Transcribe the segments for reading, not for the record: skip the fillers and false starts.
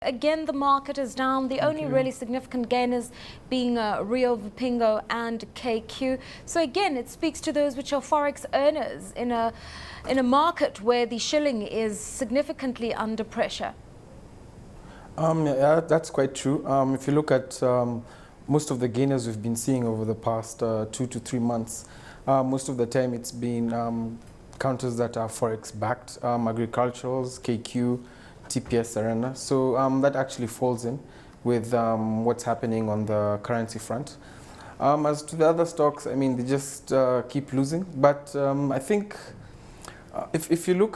again, the market is down. The only really significant gainers being Rio, Vipingo and KQ. So again, it speaks to those which are forex earners in a market where the shilling is significantly under pressure. Yeah, that's quite true. If you look at most of the gainers we've been seeing over the past 2 to 3 months, most of the time it's been counters that are forex backed, agriculturals, KQ, TPS arena. So that actually falls in with what's happening on the currency front. As to the other stocks, I mean, they just keep losing. But I think if you look,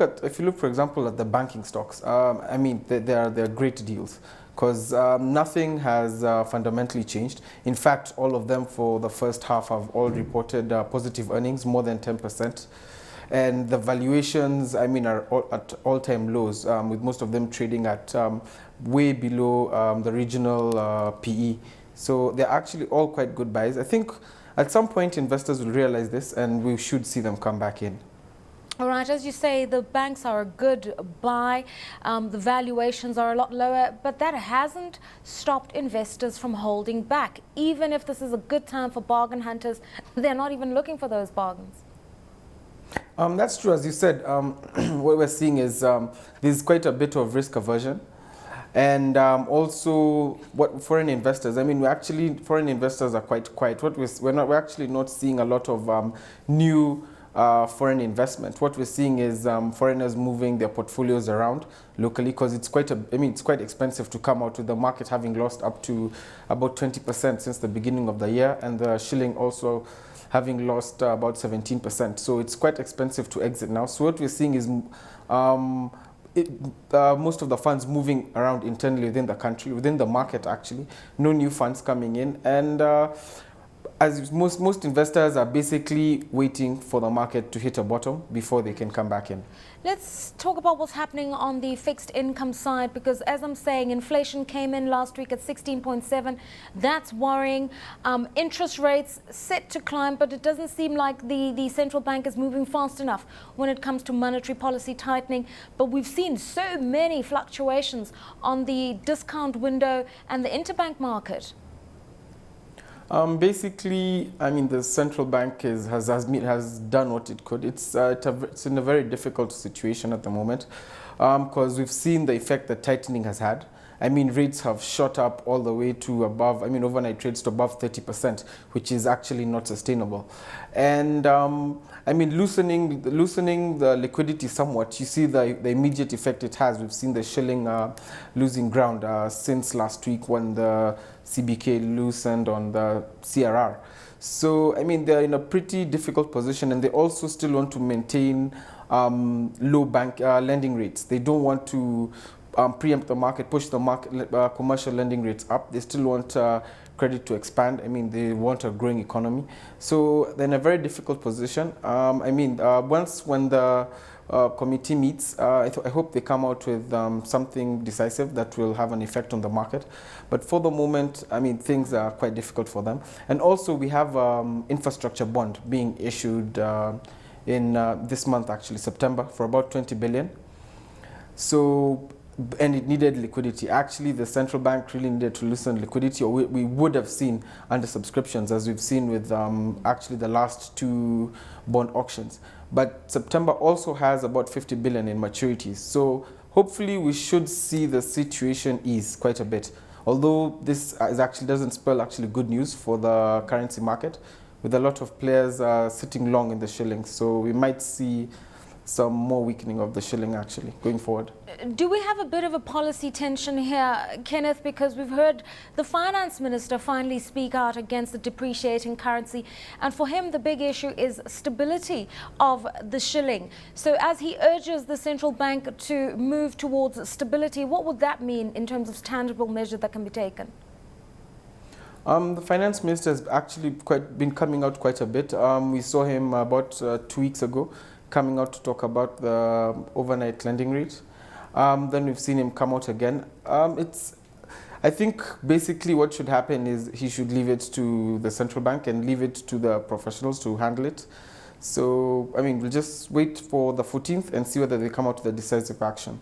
for example, at the banking stocks, I mean, they're great deals because nothing has fundamentally changed. In fact, all of them for the first half have all reported positive earnings, more than 10%. And the valuations, I mean, are at all-time lows, with most of them trading at way below the regional PE. So they're actually all quite good buys. I think at some point investors will realize this and we should see them come back in. All right, as you say, the banks are a good buy. The valuations are a lot lower, but that hasn't stopped investors from holding back. Even if this is a good time for bargain hunters, they're not even looking for those bargains. That's true. As you said, what we're seeing is there's quite a bit of risk aversion. And also, what foreign investors, I mean, foreign investors are quite quiet. We're actually not seeing a lot of new foreign investment. What we're seeing is foreigners moving their portfolios around locally because it's quite expensive to come out with the market having lost up to about 20% since the beginning of the year, and the shilling also having lost about 17%. So it's quite expensive to exit now. So what we're seeing is most of the funds moving around internally within the country, within the market actually, no new funds coming in, and as most investors are basically waiting for the market to hit a bottom before they can come back in. Let's talk about what's happening on the fixed income side, because as I'm saying, inflation came in last week at 16.7. That's worrying. Interest rates set to climb, but it doesn't seem like the central bank is moving fast enough when it comes to monetary policy tightening. But we've seen so many fluctuations on the discount window and the interbank market. Basically, I mean, the central bank has done what it could. It's in a very difficult situation at the moment because we've seen the effect that tightening has had. I mean, rates have shot up all the way to above, I mean, overnight trades to above 30%, which is actually not sustainable. And I mean, loosening the liquidity somewhat, you see the immediate effect it has. We've seen the shilling losing ground since last week when the CBK loosened on the CRR. So, I mean, they're in a pretty difficult position, and they also still want to maintain low bank lending rates. They don't want to preempt the market, push the market commercial lending rates up. They still want credit to expand. I mean, they want a growing economy. So they're in a very difficult position. I mean, when the committee meets, I hope they come out with something decisive that will have an effect on the market. But for the moment, I mean, things are quite difficult for them. And also, we have infrastructure bond being issued in this month, actually, September, for about 20 billion. So, and it needed liquidity. Actually, the central bank really needed to loosen liquidity, or we would have seen undersubscriptions, as we've seen with actually the last 2 bond auctions. But September also has about 50 billion in maturities. So hopefully we should see the situation ease quite a bit. Although this actually doesn't spell actually good news for the currency market, with a lot of players sitting long in the shilling. So we might see some more weakening of the shilling actually going forward. Do we have a bit of a policy tension here, Kenneth, because we've heard the finance minister finally speak out against the depreciating currency, and for him the big issue is stability of the shilling. So as he urges the central bank to move towards stability, what would that mean in terms of tangible measures that can be taken? The finance minister has actually been coming out quite a bit. We saw him about 2 weeks ago coming out to talk about the overnight lending rate. Then we've seen him come out again. I think basically what should happen is he should leave it to the central bank and leave it to the professionals to handle it. So, I mean, we'll just wait for the 14th and see whether they come out with a decisive action.